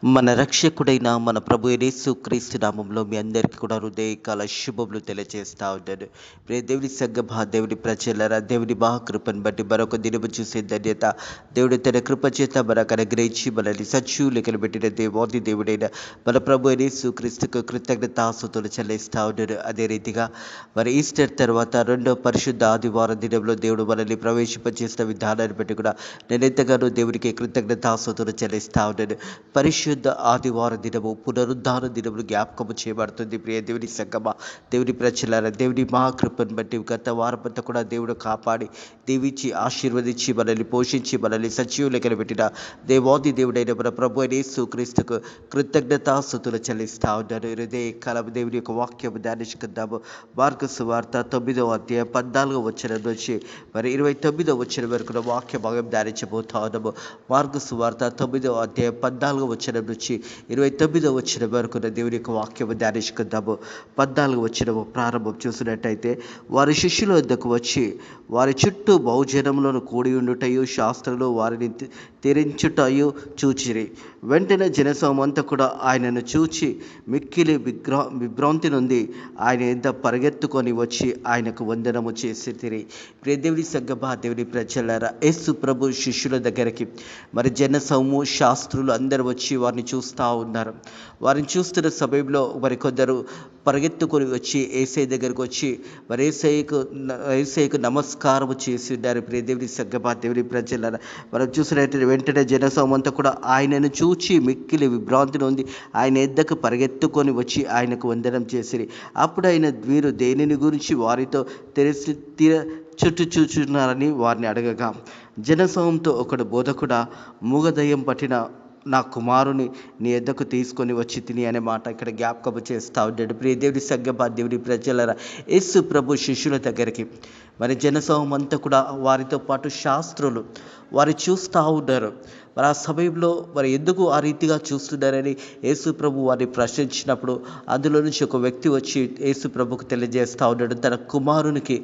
మన రక్షకుడైన మన ప్రభు యేసు క్రీస్తు నామంలో మీ అందరికీ కూడా హృదయకాల శుభములు తెలియజేస్తా ఉన్నాను. ప్రియ దేవుని సంగమా, దేవుని ప్రజలరా, దేవుని మహాకృపను బట్టి మరొక దినము చూసే ధన్యత దేవుడు తన కృప చేత మనకు అనుగ్రహించి మనల్ని సజీవులెక్కలు పెట్టిన దేవాది దేవుడైన మన ప్రభు యేసు క్రీస్తుకు కృతజ్ఞతాస్తుతులు చెల్లిస్తా ఉన్నాను. అదే రీతిగా మరి ఈస్టర్ తర్వాత రెండో పరిశుద్ధ ఆదివారం దినంలో దేవుడు మనల్ని ప్రవేశింపజేసిన విధానాన్ని బట్టి కూడా నేను ఎంతగానో దేవునికి కృతజ్ఞతాస్తుతులు చెల్లిస్తా ఉన్నాను. పరిశుద్ధ ఆదివార దినము పునరుద్ధాన దినములు జ్ఞాపకము చేయబడుతుంది. ప్రియ దేవుని సంగమా, దేవుని ప్రజలారా, దేవుని మహాకృపను బట్టి గత వారమంతా కూడా దేవుడు కాపాడి దీవించి ఆశీర్వదించి మనల్ని పోషించి మనల్ని సజీవులెక్కలు పెట్టిన దేవాది దేవుడైన మన ప్రభు యేసు క్రీస్తుకు కృతజ్ఞతాస్తుతులు చెల్లిస్తా ఉన్నాను. హృదయ కాలం దేవుని యొక్క వాక్యము ధ్యానించుకుందాము. మార్కు సువార్త 9వ అధ్యాయం 14వ వచనం నుంచి మరి 29వ వచనం వరకు వాక్య భాగం ధ్యానించబోతా ఉన్నాము. మార్కు సువార్త 9వ అధ్యాయం 14వ వచనం నుంచి 29వ వచనం వరకు దేవుని యొక్క వాక్యము ధ్యానించుకుందాము. 14వ వచనము ప్రారంభం చూసినట్టయితే, వారి శిష్యుల వద్దకు వచ్చి వారి చుట్టూ బహుజనములను కూడి ఉండుటయు శాస్త్రులు వారిని తెరించుటయు చూచిరి. వెంటనే జనసమూహమంతా కూడా ఆయనను చూచి మిక్కిలి విభ్రాంతి నుండి ఆయన ఎంత పరిగెత్తుకొని వచ్చి ఆయనకు వందనము చేసి తిరిగి. ప్రియ దేవుని సంగమా, దేవుని ప్రజలారా, యేసు ప్రభు శిష్యుల దగ్గరికి మరి జనసమూహ శాస్త్రులు అందరూ వచ్చి వారిని చూస్తూ ఉన్నారు. వారిని చూస్తున్న సమయంలో మరి కొందరు పరిగెత్తుకొని వచ్చి యేసయ్య దగ్గరకు వచ్చి మరి యేసయ్యకు నమస్కారం చేసి ఉన్నారు. ప్రియ దేవుని సంగమా, దేవుని ప్రజలారా, మనం చూసినట్టు వెంటనే జనసమూహమంతా కూడా ఆయనను చూచి మిక్కిలి విభ్రాంతి నొంది ఆయన ఎద్దకు పరిగెత్తుకొని వచ్చి ఆయనకు వందనం చేసిరి. అప్పుడు ఆయన, వీరు దేనిని గురించి వారితో చుట్టూ చూచున్నారని వారిని అడగగా, జనసమూహంతో ఒకడు, బోధకుడా, మూగదయ్యం పట్టిన నా కుమారుని నీ ఎద్దకు తీసుకొని వచ్చి తిని అనే మాట ఇక్కడ జ్ఞాపకం చేస్తూ ఉంటాడు. ప్రియ దేవుని సంగమా, దేవుని ప్రజలరా, యేసు ప్రభు శిష్యుల దగ్గరికి మరి జనసమూహం అంతా కూడా వారితో పాటు శాస్త్రులు వారు చూస్తూ ఉన్నారు. మరి ఆ సమయంలో మరి ఎందుకు ఆ రీతిగా చూస్తున్నారని యేసు ప్రభు వారిని ప్రశ్నించినప్పుడు అందులో నుంచి ఒక వ్యక్తి వచ్చి యేసు ప్రభుకు తెలియజేస్తూ ఉన్నాడు. తన కుమారునికి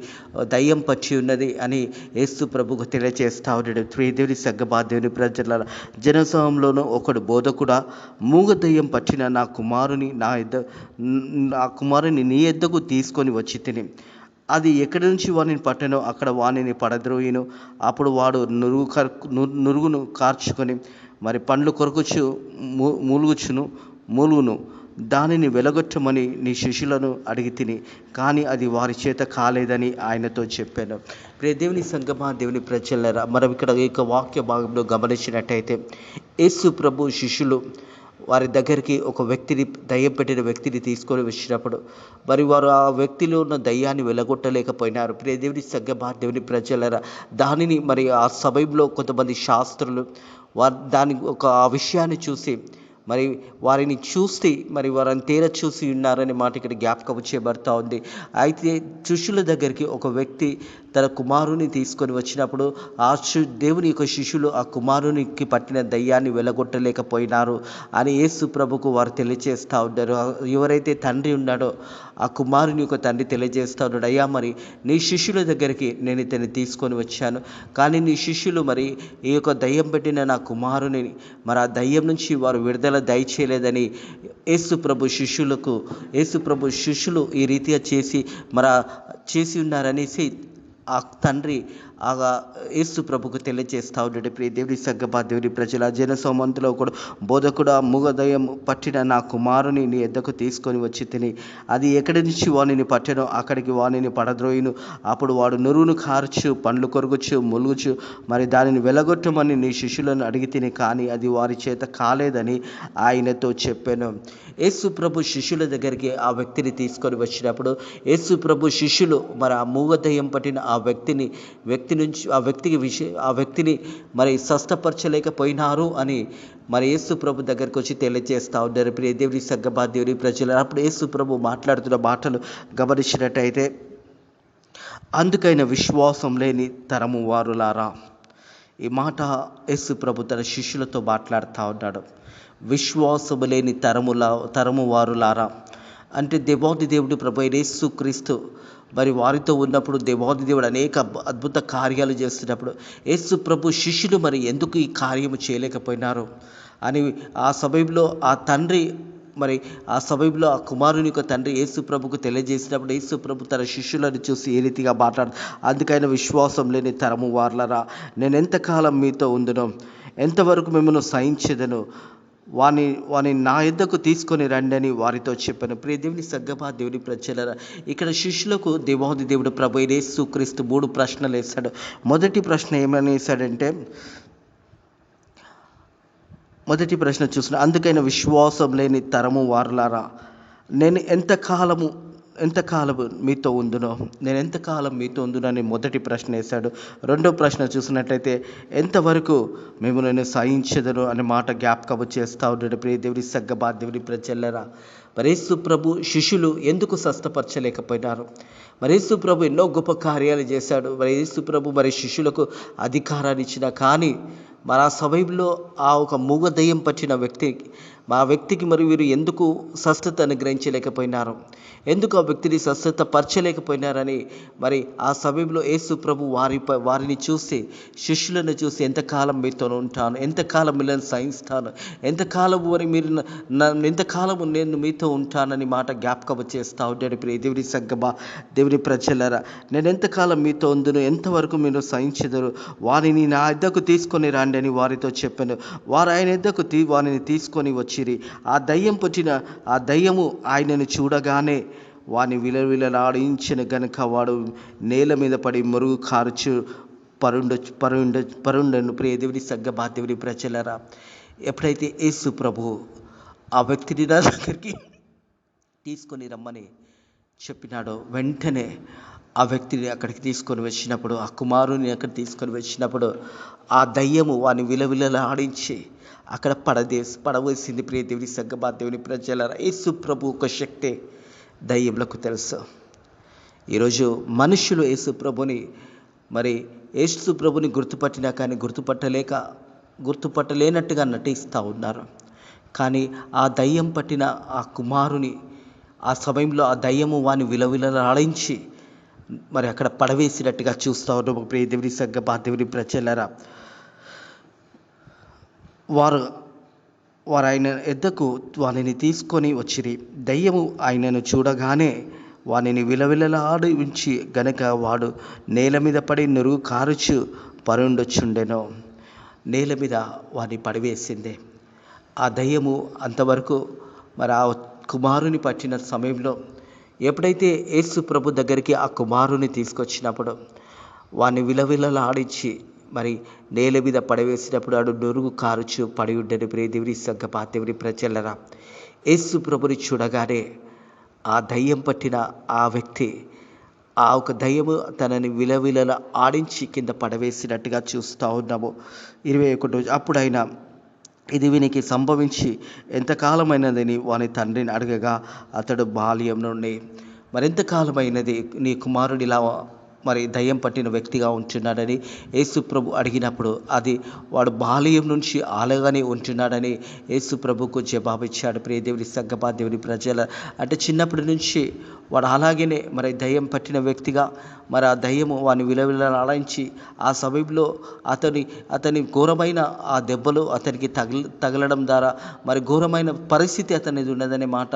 దయ్యం పట్టి ఉన్నది అని యేసు ప్రభుకు తెలియజేస్తూ ఉన్నాడు. దేవుని సంగమా, దేవుని ప్రజల జనసమూహంలోనూ ఒకడు, బోధకుడా, మూగ దయ్యం పట్టిన నా కుమారుని నీ ఎద్దకు తీసుకొని వచ్చి తిని అది ఎక్కడి నుంచి వానిని పట్టనో అక్కడ వానిని పడద్రోయిను. అప్పుడు వాడు నురుగును కార్చుకొని మరి పండ్లు కొరకుచు మూలుగును దానిని వెలగొట్టమని నీ శిష్యులను అడిగి తిని, కానీ అది వారి చేత కాలేదని ఆయనతో చెప్పాను. ప్రియ దేవుని సంగమా, దేవుని ప్రజలరా, మనం ఇక్కడ ఈ వాక్య భాగంలో గమనించినట్టయితే యేసు ప్రభు శిష్యులు వారి దగ్గరికి ఒక వ్యక్తిని, దయ్యం పెట్టిన వ్యక్తిని తీసుకొని వచ్చినప్పుడు మరి వారు ఆ వ్యక్తిలో ఉన్న దయ్యాన్ని వెలగొట్టలేకపోయినారు. ప్రియ దేవుని సంగమా, దేవుని ప్రజలరా, దానిని మరి ఆ సమయంలో కొంతమంది శాస్త్రులు ఆ విషయాన్ని చూసి మరి వారిని చూస్తే మరి వారిని చూసి ఉన్నారనే మాట ఇక్కడ జ్ఞాపకం చేయబడతా ఉంది. అయితే శిష్యుల దగ్గరికి ఒక వ్యక్తి తన కుమారుని తీసుకొని వచ్చినప్పుడు దేవుని యొక్క శిష్యులు ఆ కుమారునికి పట్టిన దయ్యాన్ని వెలగొట్టలేకపోయినారు అని యేసు ప్రభుకు వారు తెలియజేస్తూ ఉంటారు. ఎవరైతే తండ్రి ఉన్నాడో ఆ కుమారుని యొక్క తండ్రి తెలియజేస్తూ ఉన్నాడు, అయ్యా, మరి నీ శిష్యుల దగ్గరికి నేను ఇతన్ని తీసుకొని వచ్చాను, కానీ నీ శిష్యులు మరి ఈ యొక్క దయ్యం పెట్టిన నా కుమారుని మరి ఆ దయ్యం నుంచి వారు విడుదల దయచేయలేదని యేసు ప్రభు శిష్యులు ఈ రీతిగా చేసి ఉన్నారనేసి ఆ తండ్రి యేసు ప్రభుకు తెలియజేస్తూ ఉన్నాడు. ప్రియ దేవుని సంగమా, దేవుని ప్రజల జనసమూహంలో కూడా, బోధకుడా, మూగదయ్యం పట్టిన నా కుమారుని నీ ఎద్దకు తీసుకొని వచ్చి తిని అది ఎక్కడి నుంచి వానిని పట్టెనో అక్కడికి వానిని పడద్రోయిను. అప్పుడు వాడు నురుగును కార్చు పండ్లు కొరుకుచు మూలుగుచు మరి దానిని వెలగొట్టమని నీ శిష్యులను అడిగి తిని, కానీ అది వారి చేత కాలేదని ఆయనతో చెప్పాను. యేసు ప్రభు శిష్యుల దగ్గరికి ఆ వ్యక్తిని తీసుకొని వచ్చినప్పుడు యేసు ప్రభు శిష్యులు మరి ఆ మూగదయ్యం పట్టిన ఆ వ్యక్తిని మరి స్వస్థపరచలేకపోయినారు అని మరి యేసు ప్రభు దగ్గరికి వచ్చి తెలియజేస్తూ ఉన్నారు. ప్రియ దేవుని సంగమా, దేవుని ప్రజలు, అప్పుడు యేసు ప్రభు మాట్లాడుతున్న మాటలు గమనించినట్టయితే, అందుకైన విశ్వాసం లేని తరము వారులారా. ఈ మాట యేసు ప్రభు తన శిష్యులతో మాట్లాడుతూ ఉన్నాడు. విశ్వాసము లేని తరము వారులారా అంటే దేవాది దేవుడు ప్రభు యేసు క్రీస్తు మరి వారితో ఉన్నప్పుడు దేవాది దేవుడు అనేక అద్భుత కార్యాలు చేస్తున్నప్పుడు యేసు ప్రభు శిష్యులు మరి ఎందుకు ఈ కార్యము చేయలేకపోయినారు అని ఆ సమయంలో ఆ తండ్రి మరి ఆ సమయంలో ఆ కుమారుని యొక్క తండ్రి యేసు ప్రభుకు తెలియజేసినప్పుడు యేసు ప్రభు తన శిష్యులను చూసి ఏ రీతిగా అందుకైనా విశ్వాసం లేని తరము వార్లరా, నేను ఎంతకాలం మీతో ఉందును, ఎంతవరకు మిమ్మల్ని సహించేదను, వాని నా యుద్ధకు తీసుకొని రండి అని వారితో చెప్పాను. ప్రియ దేవుని సగ్గమా, దేవుని ప్రజలరా, ఇక్కడ శిష్యులకు దేవాది దేవుడు ప్రభు యేసుక్రీస్తు 3 ప్రశ్నలు వేశాడు. మొదటి ప్రశ్న ఏమని వేశాడంటే, మొదటి ప్రశ్న చూసిన అందుకైనా విశ్వాసం లేని తరము వారులారా, నేను ఎంతకాలము మీతో ఉందునో, నేను ఎంతకాలం మీతో ఉందునో అని మొదటి ప్రశ్న వేశాడు. రెండో ప్రశ్న చూసినట్లయితే, ఎంతవరకు మేము నేను సహించదను అనే మాట జ్ఞాపకం చేస్తూ ఉన్నాడు. ప్రియ దేవుని సగ్గమా, దేవుని ప్రజలరా, మరి యేసు ప్రభు శిష్యులు ఎందుకు స్వస్థపరచలేకపోయినారు? మరి యేసు ప్రభు ఎన్నో గొప్ప కార్యాలు చేశాడు. మరి యేసు ప్రభు మరి శిష్యులకు అధికారాన్ని ఇచ్చిన, కానీ మరి ఆ సమయంలో ఆ ఒక మూగ దయ్యం పట్టిన వ్యక్తికి మరి వీరు ఎందుకు స్వస్థత అనుగ్రహించలేకపోయినారు, ఎందుకు ఆ వ్యక్తిని స్వస్థత పరచలేకపోయినారని మరి ఆ సమయంలో యేసు ప్రభు వారిని చూసి, శిష్యులను చూసి, ఎంతకాలం మీతో ఉంటాను, ఎంతకాలం మిమ్మల్ని సహిస్తాను, ఎంతకాలము నేను మీతో ఉంటానని మాట జ్ఞాపకం చేస్తూ ఉంటాడు. ప్రియ దేవుని సగ్గమా, దేవుని ప్రజలరా, నేను ఎంతకాలం మీతో ఉందును, ఎంతవరకు మీరు సహించెదరు, వారిని నా యొద్దకు తీసుకొని రండి అని వారితో చెప్పాను. వారు ఆయన యొద్దకు వారిని తీసుకొని వచ్చిరి. ఆ దయ్యము ఆయనను చూడగానే వాని విలవిలలాడించిన గనుక వాడు నేల మీద పడి మరుగు కారుచు పరుండను. ప్రియ దేవుని సగ్గమా, దేవుని ప్రజలరా, ఎప్పుడైతే యేసు ప్రభు ఆ వ్యక్తిని నా దగ్గరికి తీసుకొని రమ్మని చెప్పినాడో, వెంటనే ఆ వ్యక్తిని అక్కడికి తీసుకొని వచ్చినప్పుడు, ఆ కుమారుని అక్కడ తీసుకొని వచ్చినప్పుడు, ఆ దయ్యము వాని విలవిలలాడించి అక్కడ పడవేసింది. ప్రియ దేవుని సగ్గమా, దేవుని ప్రజలరా, యేసు ప్రభు ఒక శక్తి దయ్యములకు తెలుసు. ఈరోజు మనుషులు యేసు ప్రభుని గుర్తుపట్టినా కానీ గుర్తుపట్టలేనట్టుగా నటిస్తూ ఉన్నారు. కానీ ఆ దయ్యం పట్టిన ఆ కుమారుని ఆ సమయంలో ఆ దయ్యము వాని విలవిలలాడించి మరి అక్కడ పడవేసినట్టుగా చూస్తూ ఉన్నాము. ప్రియ దేవుని సగ్గమా, దేవుని ప్రజలరా, వారు ఆయన యొద్దకు వానిని తీసుకొని వచ్చిరి. దయ్యము ఆయనను చూడగానే వానిని విలవిలలాడించి గనక వాడు నేల మీద పడి నురుగు కారుచు పరుండొచ్చుండెను. నేల మీద వాడిని పడివేసింది ఆ దయ్యము. అంతవరకు మరి ఆ కుమారుని పట్టిన సమయంలో ఎప్పుడైతే యేసు ప్రభు దగ్గరికి ఆ కుమారుని తీసుకొచ్చినప్పుడు వాడిని విలవిలలాడించి మరి నేల మీద పడవేసినప్పుడు ఆడు నొరుగు కారుచు పడి ఉండని. ప్రియ దేవుని సగ్గమా, దేవుని ప్రజలరా, యేసు ప్రభుని చూడగానే ఆ దయ్యం పట్టిన ఆ వ్యక్తి, ఆ ఒక దయ్యము తనని విలవిలల ఆడించి కింద పడవేసినట్టుగా చూస్తూ ఉన్నాము. 21 అప్పుడు ఆయన ఇది వీనికి సంభవించి ఎంతకాలమైనదని వాని తండ్రిని అడగగా అతడు బాల్యం నుండి మరెంతకాలమైనది నీ కుమారుడిలా మరి దయ్యం పట్టిన వ్యక్తిగా ఉంటున్నాడని యేసు ప్రభు అడిగినప్పుడు అది వాడు బాల్యం నుంచి అలాగనే ఉంటున్నాడని యేసు ప్రభుకు జవాబిచ్చాడు. ప్రియ దేవుని సగ్గమా, దేవుని ప్రజల, అంటే చిన్నప్పటి నుంచి వాడు అలాగనే మరి దయ్యం పట్టిన వ్యక్తిగా మరి ఆ దయ్యము వాని విలవిలలాడించి ఆ సమయంలో అతని ఘోరమైన ఆ దెబ్బలు అతనికి తగలడం ద్వారా మరి ఘోరమైన పరిస్థితి అతనిది ఉన్నదనే మాట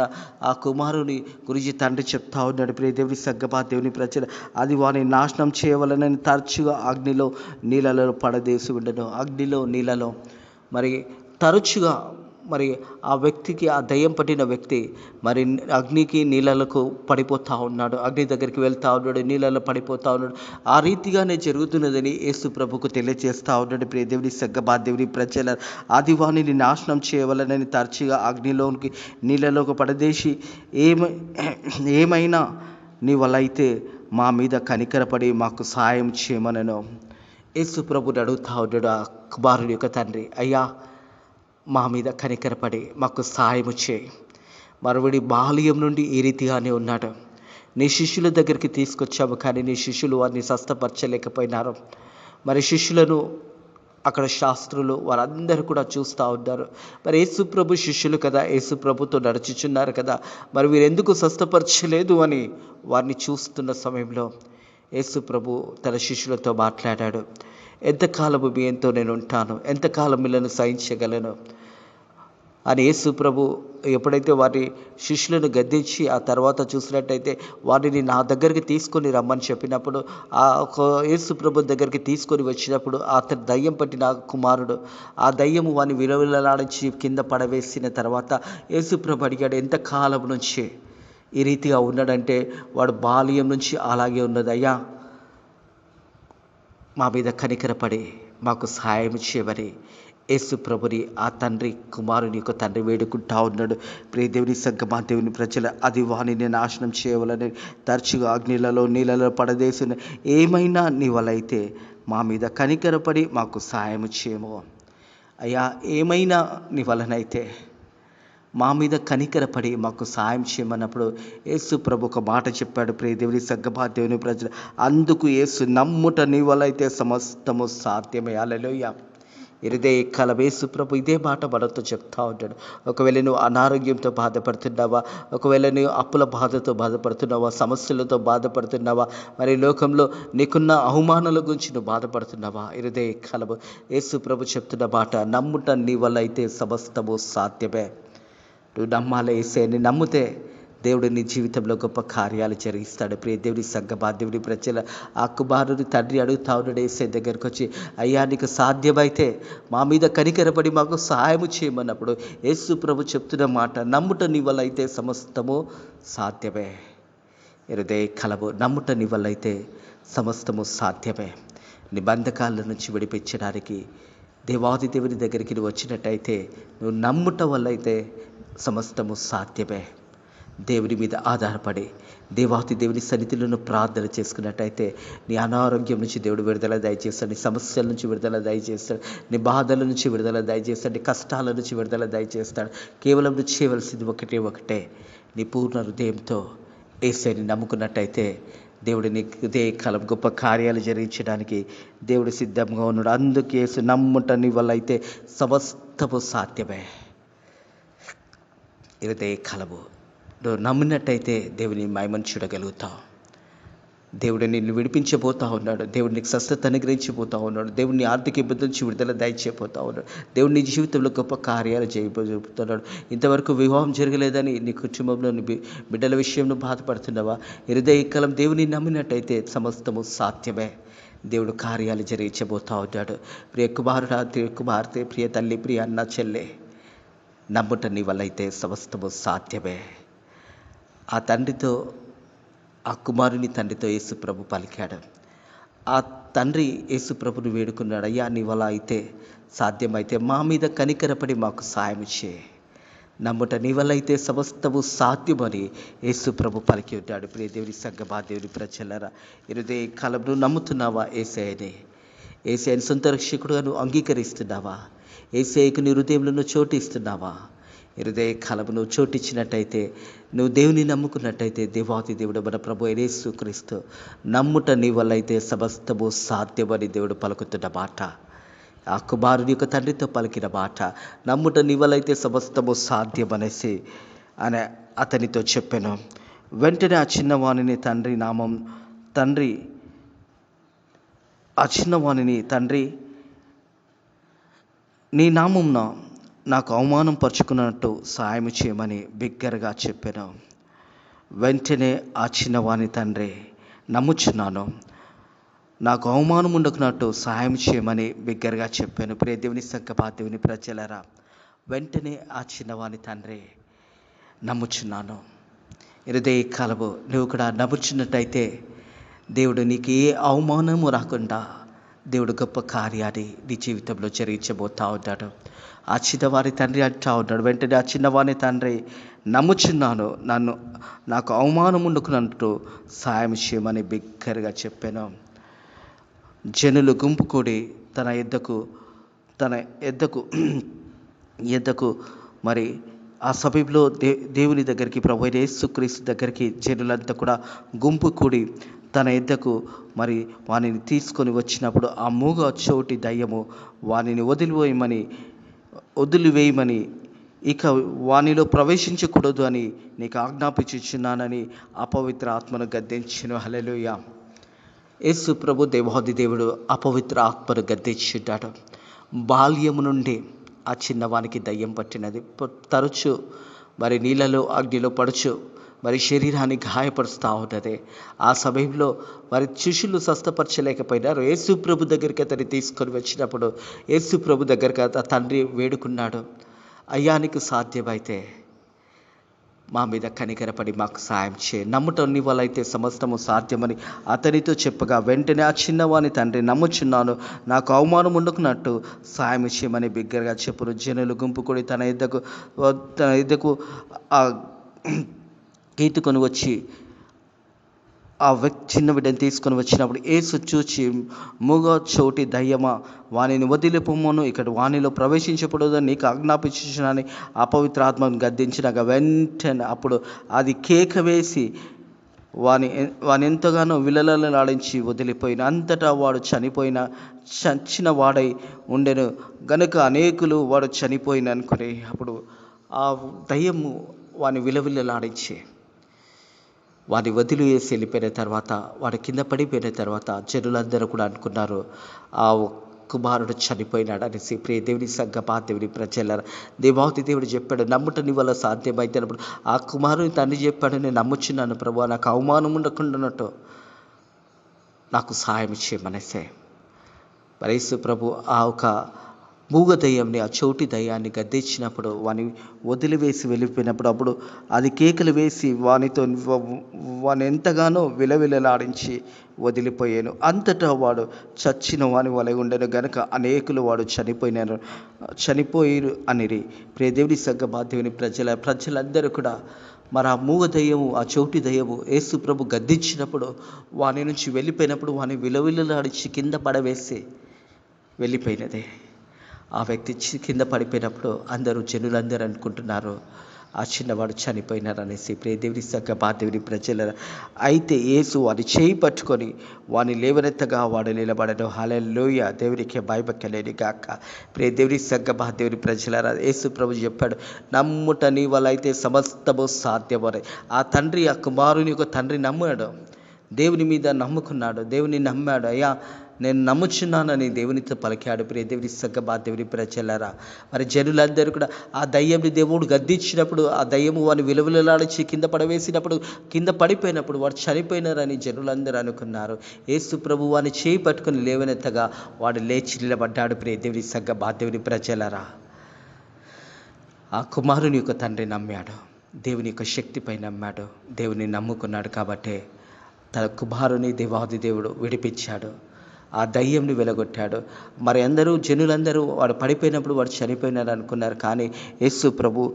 ఆ కుమారుని గురించి తండ్రి చెప్తా ఉన్నాడు. ప్రియ దేవుని సగ్గమా, దేవుని ప్రజల, అది వాని నాశనం చేయవలనని తరచుగా అగ్నిలో నీళ్ళలో పడదేసి ఉండను. అగ్నిలో నీళ్ళలో మరి తరచుగా మరి ఆ వ్యక్తికి, ఆ దయ్యం పట్టిన వ్యక్తి మరి అగ్నికి నీళ్ళకు పడిపోతూ ఉన్నాడు, అగ్ని దగ్గరికి వెళ్తూ ఉన్నాడు, నీళ్ళలో పడిపోతూ ఉన్నాడు. ఆ రీతిగానే జరుగుతున్నదని యేసు ప్రభుకు తెలియజేస్తూ ఉన్నాడు. ప్రియ దేవుని సగ్గమా, దేవుని ప్రజల, అది వానిని నాశనం చేయవలనని తరచుగా అగ్నిలోకి నీళ్ళలోకి పడదేసి ఏమైనా నీ వల్ల అయితే మా మీద కనికరపడి మాకు సహాయం చేయమనను. యేసు ప్రభుని అడుగుతా ఉన్నాడు ఆ కుమారుని యొక్క తండ్రి, అయ్యా మా మీద కనికరపడి మాకు సహాయము చేయి. మరువడి బాల్యం నుండి ఈ రీతిగానే ఉన్నాడు. నీ శిష్యుల దగ్గరికి తీసుకొచ్చాము, కానీ నీ శిష్యులు వారిని స్వస్థపరచలేకపోయినారు. మరి శిష్యులను అక్కడ శాస్త్రులు వారందరూ కూడా చూస్తూ ఉన్నారు. మరి యేసు ప్రభు శిష్యులు కదా, యేసు ప్రభుతో నడుచుచున్నారు కదా, మరి వీరెందుకు స్వస్థపరచలేదు అని వారిని చూస్తున్న సమయంలో యేసు ప్రభు తన శిష్యులతో మాట్లాడాడు. ఎంతకాలము మీ ఎంతో నేను ఉంటాను, ఎంతకాలం మిమ్మల్ని సహించగలను, అని యేసు ప్రభు ఎప్పుడైతే వారి శిష్యులను గద్దించి ఆ తర్వాత చూసినట్టయితే వారిని నా దగ్గరికి తీసుకొని రమ్మని చెప్పినప్పుడు ఆ ఒక యేసు ప్రభు దగ్గరికి తీసుకొని వచ్చినప్పుడు అతను దయ్యం పట్టిన కుమారుడు ఆ దయ్యము వాని విలవిలలాడించి కింద పడవేసిన తర్వాత యేసు ప్రభు అడిగాడు, ఎంత కాలం నుంచి ఈ రీతిగా ఉన్నాడంటే వాడు బాల్యం నుంచి అలాగే ఉన్నది. అయ్యా, మా మీద కనికరపడి మాకు సహాయం చేయమని యేసు ప్రభుని ఆ తండ్రి కుమారుని యొక్క తండ్రి వేడుకుంటా ఉన్నాడు. ప్రియ దేవుని సంగమా, దేవుని ప్రజల అది వాణిని నాశనం చేయవలని తరచుగా అగ్నిలలో నీళ్ళలో పడదేసిన ఏమైనా నీ వలైతే మా మీద కనికరపడి మాకు సహాయం చేయము. అయ్యా, ఏమైనా నీ వలనైతే మా మీద కనికరపడి మాకు సాయం చేయమన్నప్పుడు యేసు ప్రభు ఒక మాట చెప్పాడు. ప్రియ దేవుని సంగమా, దేవుని ప్రజలు, అందుకు యేసు నమ్ముట నీ వల్ల అయితే సమస్తము సాధ్యమే. హల్లెలూయా. హృదయ కల యేసు ప్రభు ఇదే మాట మనతో చెప్తా ఉంటాడు. ఒకవేళ నువ్వు అనారోగ్యంతో బాధపడుతున్నావా, ఒకవేళ నువ్వు అప్పుల బాధతో బాధపడుతున్నావా, సమస్యలతో బాధపడుతున్నావా, మరి లోకంలో నీకున్న అవమానాల గురించి నువ్వు బాధపడుతున్నావా, హృదయ కలవు యేసు ప్రభు చెప్తున్న మాట, నమ్ముట నీ వల్ల అయితే సమస్తము సాధ్యమే. నువ్వు నమ్మాలి. యేసుని నమ్మితే దేవుడు నీ జీవితంలో గొప్ప కార్యాలు జరిగిస్తాడు. ప్రియ దేవుని సంగమా, దేవుని ప్రజల ఆ కుమారుని తండ్రి అడుగుతా ఉన్నాడు యేసు దగ్గరికి వచ్చి, అయ్యా నీకు సాధ్యమైతే మా మీద కనికరపడి మాకు సహాయం చేయమన్నప్పుడు యేసు ప్రభు చెప్తున్న మాట, నమ్ముట నీ వల్ల అయితే సమస్తము సాధ్యమే. హృదయ కలవు, నమ్ముట నీ వల్ల అయితే సమస్తము సాధ్యమే. నీ బంధకాల నుంచి విడిపించడానికి దేవాది దేవుని దగ్గరికి నువ్వు వచ్చినట్టయితే, నువ్వు నమ్ముట వల్ల అయితే సమస్తము సాధ్యమే. దేవుని మీద ఆధారపడి దేవాతి దేవుని సన్నిధిలో ప్రార్థన చేసుకున్నట్టయితే నీ అనారోగ్యం నుంచి దేవుడు విడుదల దయచేస్తాడు, నీ సమస్యల నుంచి విడుదల దయచేస్తాడు, నీ బాధల నుంచి విడుదల దయచేస్తాడు, నీ కష్టాల నుంచి విడుదల దయచేస్తాడు. కేవలం నువ్వు చేయవలసింది ఒకటే, నీ పూర్ణ హృదయంతో యేసుని నమ్ముకున్నట్టయితే దేవుడు నీ హృదయ కాలం గొప్ప కార్యాలు జరిగించడానికి దేవుడు సిద్ధంగా ఉన్నాడు. అందుకే యేసు నమ్ముట నీ వల్ల అయితే సమస్తము సాధ్యమే. హృదయ కలవు నువ్వు నమ్మినట్టయితే దేవుని మహిమను చూడగలుగుతావు. దేవుడు నిన్ను విడిపించబోతా ఉన్నాడు. దేవుడు నీకు స్వస్థత అనుగ్రహించిపోతా ఉన్నాడు. దేవుడిని ఆర్థిక ఇబ్బంది నుంచి విడుదల దయచేయబోతా ఉన్నాడు. దేవుడు నీ జీవితంలో గొప్ప కార్యాలు చేయబోతున్నాడు. ఇంతవరకు వివాహం జరగలేదని నీ కుటుంబంలో బిడ్డల విషయంలో బాధపడుతున్నావా, హృదయ కాలం దేవుని నమ్మినట్టయితే సమస్తము సాధ్యమే. దేవుడు కార్యాలు జరిగించబోతా ఉన్నాడు. ప్రియ కుమారుడా, ప్రియ కుమార్తె, ప్రియ తల్లి, ప్రియ అన్న, చెల్లె, నమ్ముట నీ వల్ల అయితే సమస్తము సాధ్యమే. ఆ తండ్రితో, ఆ కుమారుని తండ్రితో యేసు ప్రభు పలికాడు. ఆ తండ్రి యేసు ప్రభుని వేడుకున్నాడు, అయ్యా నీ వల్ల అయితే సాధ్యమైతే మా మీద కనికరపడి మాకు సాయం చేయి. నమ్ముట నీ వల్ల అయితే సమస్తము సాధ్యమని యేసు ప్రభు పలికి ఉంటాడు. ప్రియ దేవుని సంగమా, దేవుని ప్రజలారా, హృదయ కాలంలో నమ్ముతున్నావా యేసయ్యని? యేసయ్యని సొంత రక్షకుడుగా నువ్వు అంగీకరిస్తున్నావా? యేసయ్యకు నీ హృదయంలో చోటు ఇస్తున్నావా? హృదయ కాలము నువ్వు చోటిచ్చినట్టయితే, నువ్వు దేవుని నమ్ముకున్నట్టయితే, దేవాతి దేవుడు మన ప్రభు యేసుక్రీస్తు నమ్ముట నీ వల్ల అయితే సమస్తము సాధ్యమని దేవుడు పలుకుతున్న మాట, ఆ కుమారుని యొక్క తండ్రితో పలికిన మాట, నమ్ముట నీ వల్ల అయితే సమస్తము సాధ్యమనేసి అని అతనితో చెప్పాను. వెంటనే ఆ చిన్నవాణిని తండ్రి నీ నామంన నాకు అవమానం పరుచుకున్నట్టు సాయం చేయమని బిగ్గరగా చెప్పాను. వెంటనే ఆ చిన్నవాని తండ్రి, నమ్ముచున్నాను, నాకు అవమానం ఉండకున్నట్టు సహాయం చేయమని బిగ్గరగా చెప్పాను. ప్రియ దేవుని సంగమా, దేవుని ప్రజలారా, వెంటనే ఆ చిన్నవాని తండ్రి, నమ్ముచున్నాను. హృదయ కాలము నువ్వు కూడా నమ్ముచున్నట్టయితే దేవుడు నీకు ఏ అవమానము రాకుండా దేవుడు గొప్ప కార్యాన్ని నీ జీవితంలో జరిగించబోతా ఉన్నాడు. ఆ చిన్నవారి తండ్రి అంటా ఉన్నాడు, వెంటనే ఆ చిన్నవాని తండ్రి, నమ్ముచున్నాను, నాకు అవమానం ఉండకున్నట్టు సాయం చేయమని బిగ్గరగా చెప్పాను. జనులు గుంపు కూడి తన ఎద్దకు మరి ఆ సమయంలో దేవుని దగ్గరికి, ప్రభు యేసుక్రీస్తు దగ్గరికి జనులంతా కూడా గుంపు కూడి తన ఎద్దకు మరి వానిని తీసుకొని వచ్చినప్పుడు ఆ మూగ చోటి దయ్యము వానిని వదిలివేయమని ఇక వానిలో ప్రవేశించకూడదు అని నీకు ఆజ్ఞాపించుచున్నానని అపవిత్ర ఆత్మను గద్దించెను. హల్లెలూయా. యేసు ప్రభు దేవాది దేవుడు అపవిత్ర ఆత్మను గద్దించున్నాడు. బాల్యము నుండి ఆ చిన్నవానికి దయ్యం పట్టినది. తరచు మరి నీళ్ళలో అగ్నిలో పడుచు మరి శరీరాన్ని గాయపరుస్తూ ఉన్నది. ఆ సమయంలో వారి శిష్యులు స్వస్థపరచలేకపోయినారు. యేసు ప్రభు దగ్గరికి అతన్ని తీసుకొని వచ్చినప్పుడు యేసు ప్రభు దగ్గరికి ఆ తండ్రి వేడుకున్నాడు, అయ్యా నీకు సాధ్యమైతే మా మీద కనికరపడి మాకు సాయం చేయి, నమ్ముట నీ వల్ల అయితే సమస్తము సాధ్యమని అతనితో చెప్పగా వెంటనే ఆ చిన్నవాని తండ్రి, నమ్ముచున్నాను, నాకు అవమానం ఉండకున్నట్టు సాయం చేయమని బిగ్గరగా చెప్పును. జనులు గుంపు కూడి తన ఎద్దకు ఆ ఈతుకొని వచ్చి ఆ చిన్న బిడ్డను తీసుకొని వచ్చినప్పుడు యేసు చూచి, మూగ చోటి దయ్యమా, వానిని వదిలిపోమ్మను, ఇక్కడ వానిలో ప్రవేశించకూడదని నీకు ఆజ్ఞాపించుచున్నానని అపవిత్రాత్మను గద్దించినాక వెంటనే అప్పుడు అది కేక వేసి వాని ఎంతగానో విలలాడించి వదిలిపోయిన. అంతటా వాడు చచ్చిన వాడై ఉండెను గనుక అనేకులు వాడు చనిపోయిన అనుకుని అప్పుడు ఆ దయ్యము వాని విలవిలలాడించి వాడిని వదిలివేసి వెళ్ళిపోయిన తర్వాత, వాడు కింద పడిపోయిన తర్వాత జనులందరూ కూడా అనుకున్నారు ఆ కుమారుడు చనిపోయినాడు అనేసి. ప్రియ దేవుని సంగమా, దేవుని ప్రజలారా, దేవాతి దేవుడు చెప్పాడు, నమ్ముట నీ వల్ల సాధ్యమైతే అన్నప్పుడు ఆ కుమారుని తండ్రి చెప్పాడు, నేను నమ్ముచున్నాను ప్రభువా, నాకు అవమానం ఉండకుండానట్టు నాకు సహాయం చేయమనేసే. మరి యేసు ప్రభు ఆ ఒక మూగ దయ్యంని, ఆ చోటి దయ్యాన్ని గద్దించినప్పుడు వాని వదిలివేసి వెళ్ళిపోయినప్పుడు అప్పుడు అది కేకలు వేసి వాని ఎంతగానో విలవిలలాడించి వదిలిపోయాను. అంతటా వాడు చచ్చిన వాని వలె ఉండెను గనుక అనేకులు వాడు చనిపోయిరు అనిరి. ప్రియ దేవుని సంగమా, దేవుని ప్రజలందరూ కూడా మరి ఆ మూగ దయ్యము, ఆ చోటి దయ్యము యేసు ప్రభు గద్దించినప్పుడు వాని నుంచి వెళ్ళిపోయినప్పుడు వాని విలవిలలాడించి కింద పడవేసి వెళ్ళిపోయినదే. ఆ వ్యక్తి కింద పడిపోయినప్పుడు జనులందరూ అనుకుంటున్నారు ఆ చిన్నవాడు చనిపోయినారు అనేసి. ప్రియ దేవుని సంగమా, దేవుని ప్రజల అయితే యేసు వాని చేయి పట్టుకొని వాని లేవనెత్తగా వాడు నిలబడను. హల్లెలూయా, దేవునికి భయభక్తులేని గాక. ప్రియ దేవుని సంగమా, దేవుని ప్రజలారా, యేసు ప్రభు చెప్పాడు, నమ్ముట నీ వల్ల అయితే సమస్తము సాధ్యమని. ఆ తండ్రి, ఆ కుమారుని యొక్క తండ్రి నమ్మాడు, దేవుని మీద నమ్ముకున్నాడు, దేవుని నమ్మాడు. అయ్యా నేను నమ్ముచున్నానని దేవునితో పలికాడు. ప్రియ దేవుని సంగమా, దేవుని ప్రజలారా, మరి జనులందరూ కూడా ఆ దయ్యంని దేవుడు గద్దించినప్పుడు ఆ దయ్యము వాని విలువలాడిచి కింద పడవేసినప్పుడు, కింద పడిపోయినప్పుడు వాడు చనిపోయినారని జనులందరూ అనుకున్నారు. యేసు ప్రభు వాని చేయి పట్టుకుని లేవనెత్తగా వాడు లేచి నిలబడ్డాడు. ప్రియ దేవుని సంగమా, దేవుని ప్రజలారా, ఆ కుమారుని యొక్క తండ్రి నమ్మాడు, దేవుని యొక్క శక్తిపై నమ్మాడు, దేవుని నమ్ముకున్నాడు కాబట్టి తన కుమారుని దేవాది దేవుడు విడిపించాడు, ఆ దయ్యంని వెలగొట్టాడు. మరి జనులందరూ వాడు పడిపోయినప్పుడు వాడు చనిపోయినాడు అనుకున్నారు. కానీ యేసు ప్రభు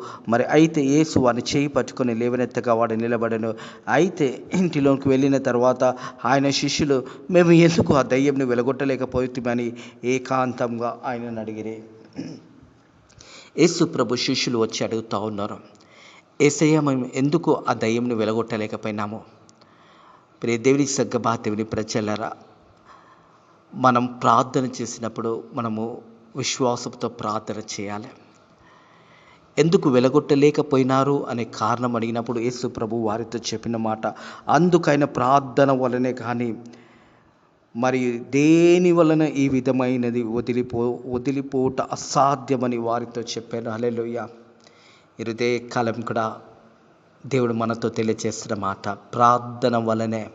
అయితే యేసు వాడిని చేయి పట్టుకొని లేవనెత్తగా వాడు నిలబడను. అయితే ఇంటిలోకి వెళ్ళిన తర్వాత ఆయన శిష్యులు, మేము ఎందుకు ఆ దయ్యంని వెలగొట్టలేకపోతున్నామని ఏకాంతంగా ఆయనను అడిగిరి. యేసు ప్రభు శిష్యులు వచ్చి అడుగుతూ ఉన్నారు, యేసయ్య, మేము ఎందుకు ఆ దయ్యంని వెలగొట్టలేకపోయినాము? ప్రియ దేవుని సంగమా, దేవుని ప్రజలారా, మనం ప్రార్థన చేసినప్పుడు మనము విశ్వాసంతో ప్రార్థన చేయాలి. ఎందుకు వెలగొట్టలేకపోయినారు అనే కారణం అడిగినప్పుడు యేసు ప్రభు వారితో చెప్పిన మాట, అందుకైన ప్రార్థన వలనే కానీ మరి దేని వలన ఈ విధమైనది వదిలిపోట అసాధ్యమని వారితో చెప్పాను. హల్లెలూయా. ఇదే కాలం కూడా దేవుడు మనతో తెలియజేస్తున్న మాట, ప్రార్థన వల్లనే.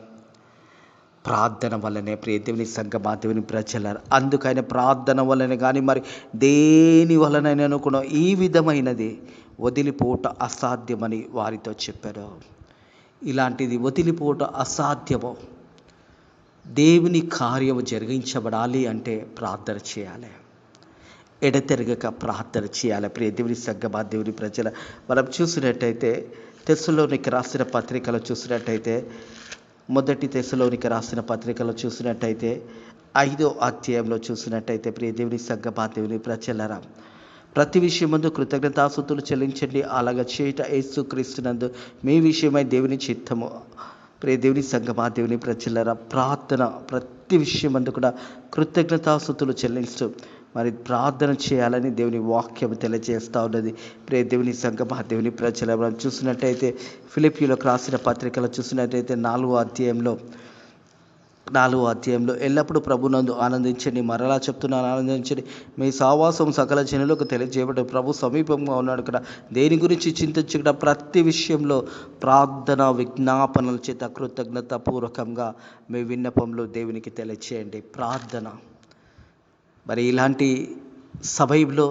ప్రియ దేవుని సంగమా, దేవుని ప్రజలారా, అందుకైనా ప్రార్థన వల్లనే కానీ మరి దేని వలనైనా కూడా ఈ విధమైనది వదిలిపోట అసాధ్యమని వారితో చెప్పారు. ఇలాంటిది వదిలిపోట అసాధ్యము. దేవుని కార్యము జరిగించబడాలి అంటే ప్రార్థన చేయాలి, ఎడతెరగక ప్రార్థన చేయాలి. ప్రియ దేవుని సంగమా, దేవుని ప్రజల మనం చూసినట్టయితే తెస్సలోనికి రాసిన పత్రికలో చూసినట్టయితే, మొదటి తెస్సలోనికి రాసిన పత్రికలో చూసినట్టయితే 5వ అధ్యాయంలో చూసినట్టయితే, ప్రియ దేవుని సంగమా, దేవుని ప్రజలారా, ప్రతి విషయమందు కృతజ్ఞతాస్తుతులు చెల్లించండి, అలాగ చేయట యేసుక్రీస్తునందు మీ విషయమై దేవుని చిత్తము. ప్రియ దేవుని సంగమా, దేవుని ప్రజలారా, ప్రార్థన ప్రతి విషయమందు కూడా కృతజ్ఞతాస్తుతులు చెల్లిస్తూ మరి ప్రార్థన చేయాలని దేవుని వాక్యం తెలియజేస్తూ ఉన్నది. ప్రియ దేవుని సంగమా, దేవుని ప్రజల మనం చూసినట్టయితే ఫిలిప్పీయులకు రాసిన పత్రికలో చూసినట్టయితే 4వ అధ్యాయంలో 4వ అధ్యాయంలో ఎల్లప్పుడూ ప్రభునందు ఆనందించండి, మరలా చెప్తున్నాను ఆనందించండి, మీ సావాసం సకల జనులకు తెలియజేయబడి ప్రభు సమీపంగా ఉన్నాడు కదా. దేని గురించి చింతించకుండా ప్రతి విషయంలో ప్రార్థన విజ్ఞాపనల చేత కృతజ్ఞత పూర్వకంగా మీ విన్నపంలో దేవునికి తెలియచేయండి. ప్రార్థన. మరి ఇలాంటి సమయంలో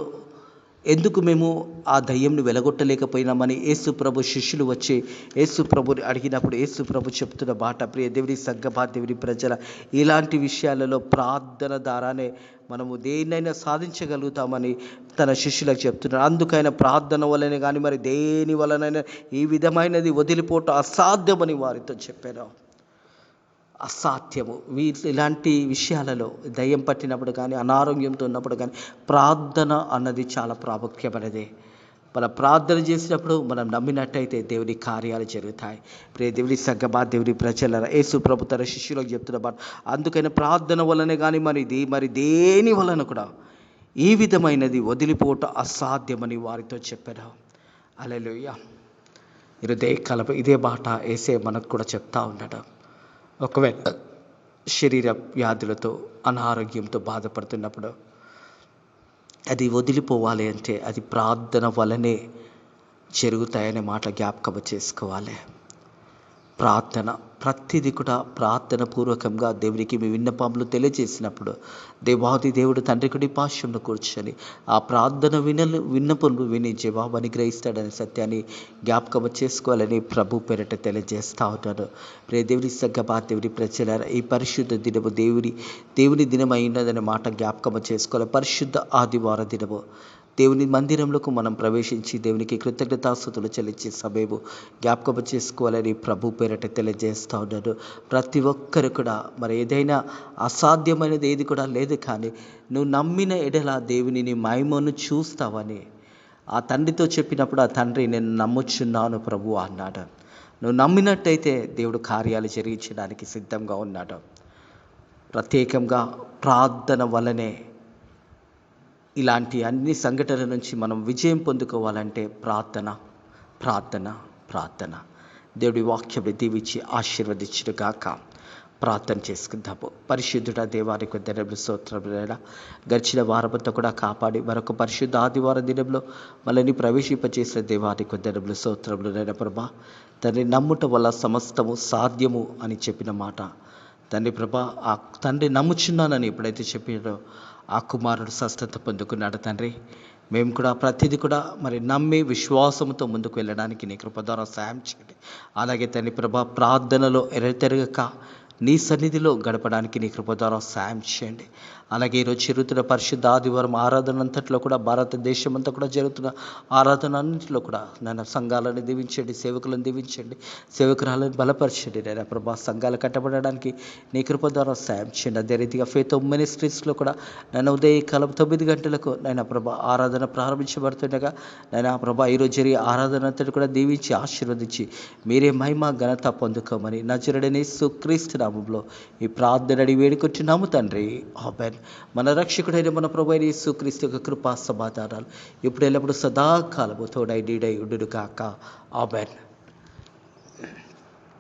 ఎందుకు మేము ఆ దయ్యంను వెలగొట్టలేకపోయినామని యేసు ప్రభు శిష్యులు వచ్చి యేసు ప్రభుని అడిగినప్పుడు యేసు ప్రభు చెప్తున్న మాట, ప్రియ దేవుని సంఘమా, దేవుని ప్రజల, ఇలాంటి విషయాలలో ప్రార్థన ద్వారానే మనము దేన్నైనా సాధించగలుగుతామని తన శిష్యులకు చెప్తున్నారు. అందుకైనా ప్రార్థన వలనే కానీ మరి దేని వలనైనా ఈ విధమైనది వదిలిపోవటం అసాధ్యమని వారితో చెప్పాను. అసాధ్యము. ఇలాంటి విషయాలలో దయ్యం పట్టినప్పుడు కానీ అనారోగ్యంతో ఉన్నప్పుడు కానీ ప్రార్థన అన్నది చాలా ప్రాముఖ్యమైనది. మనం ప్రార్థన చేసినప్పుడు మనం నమ్మినట్టయితే దేవుని కార్యాలు జరుగుతాయి. ప్రియ దేవుని సంఘమా, దేవుని ప్రజలారా, యేసు ప్రభు తన శిష్యులకు చెప్తున్నమాట, అందుకని ప్రార్థన వలనే కానీ మరి దేని వలన కూడా ఈ విధమైనది వదిలిపోవటం అసాధ్యమని వారితో చెప్పారు. హల్లెలూయా. హృదయకాలం ఇదే మాట యేసే మనకు కూడా చెప్తా ఉన్నాడు. ఒకవేళ శరీర వ్యాధులతో అనారోగ్యంతో బాధపడుతున్నప్పుడు అది వదిలిపోవాలి అంటే అది ప్రార్థన వలనే జరుగుతాయనే మాట జ్ఞాపకం చేసుకోవాలి. ప్రార్థన ప్రతిదీ కూడా ప్రార్థన పూర్వకంగా దేవునికి మీ విన్నపములు తెలియజేసినప్పుడు దేవాది దేవుడు తండ్రి కుడి పార్శ్వంలో కూర్చొని ఆ ప్రార్థన విన్నపములు విని జవాబు అనుగ్రహిస్తాడనే సత్యాన్ని జ్ఞాపకం చేసుకోవాలని ప్రభు పేరిట తెలియజేస్తూ ఉంటాడు. ప్రియ దేవుని సంఘమా, దేవుని ప్రజలారా, ఈ పరిశుద్ధ దినము దేవుని దినం అయినదనే మాట జ్ఞాపకం చేసుకోవాలి. పరిశుద్ధ ఆదివార దినము దేవుని మందిరంలోకి మనం ప్రవేశించి దేవునికి కృతజ్ఞతాస్తుతులు చెల్లించే సమయము జ్ఞాపకం చేసుకోవాలని ప్రభు పేరట తెలియజేస్తూ ఉన్నాడు. ప్రతి ఒక్కరు కూడా మరి ఏదైనా అసాధ్యమైనది ఏది కూడా లేదు, కానీ నువ్వు నమ్మిన ఎడల దేవుని నీ మహిమను చూస్తావని ఆ తండ్రితో చెప్పినప్పుడు ఆ తండ్రి నేను నమ్ముచున్నాను ప్రభు అన్నాడు. నువ్వు నమ్మినట్టయితే దేవుడు కార్యాలు జరిగించడానికి సిద్ధంగా ఉన్నాడు. ప్రత్యేకంగా ప్రార్థన వలనే ఇలాంటి అన్ని సంఘటనల నుంచి మనం విజయం పొందుకోవాలంటే ప్రార్థన ప్రార్థన ప్రార్థన. దేవుడి వాక్యం దీవించి ఆశీర్వదించుగాక. ప్రార్థన చేసుకుందాము. పరిశుద్ధుడ దేవానికి వందనములు, స్తోత్రములు. గడిచిన వారమంతా కూడా కాపాడి మరొక పరిశుద్ధ ఆదివారం దినంలో మనల్ని ప్రవేశింపచేసిన దేవానికి వందనములు, స్తోత్రములు. నైనా ప్రభా తండ్రి, నమ్ముట వల్ల సమస్తము సాధ్యము అని చెప్పిన మాట తండ్రి ప్రభా, ఆ తండ్రి నమ్ముచున్నానని ఎప్పుడైతే చెప్పాడో ఆ కుమారుడు స్వస్థత పొందుకున్నాడు. తండ్రి, మేము కూడా ప్రతిదీ కూడా మరి నమ్మి విశ్వాసంతో ముందుకు వెళ్ళడానికి నీ కృప ద్వారా సాయం చేయండి. అలాగే తండ్రి ప్రభా, ప్రార్థనలో ఎరతెరగక నీ సన్నిధిలో గడపడానికి నీ కృప ద్వారా సాయం చేయండి. అలాగే ఈరోజు జరుగుతున్న పరిశుద్ధ ఆదివారం ఆరాధన అంతట్లో కూడా భారతదేశం అంతా కూడా జరుగుతున్న ఆరాధన అన్నింటిలో కూడా నన్ను సంఘాలను దీవించండి, సేవకులను దీవించండి, సేవకురాలను బలపరచండి. నేను ప్రభా సంఘాలు కట్టబడడానికి నీ కృప ద్వారా సాయం చేయండి. అదే రీతిగా ఫేత్ మినిస్ట్రీస్లో కూడా నన్ను ఉదయకాలం 9 గంటలకు నైనా ప్రభా ఆరాధన ప్రారంభించబడుతుండగా నైనా ప్రభా ఈరోజు జరిగే ఆరాధన అంతటి కూడా దీవించి ఆశీర్వదించి మీరే మహిమ ఘనత పొందుకోమని నజరుడైన యేసుక్రీస్తు నామములో ఈ ప్రార్థన అడిగి వేడుకొంచున్నాము తండ్రి, ఆమేన్. మన రక్షకుడైన మన ప్రభువైన యేసుక్రీస్తు యొక్క కృపా సమాధానాలు ఇప్పుడు ఎల్లప్పుడు సదాకాలము తోడై నీడై ఉండును గాక. ఆమేన్.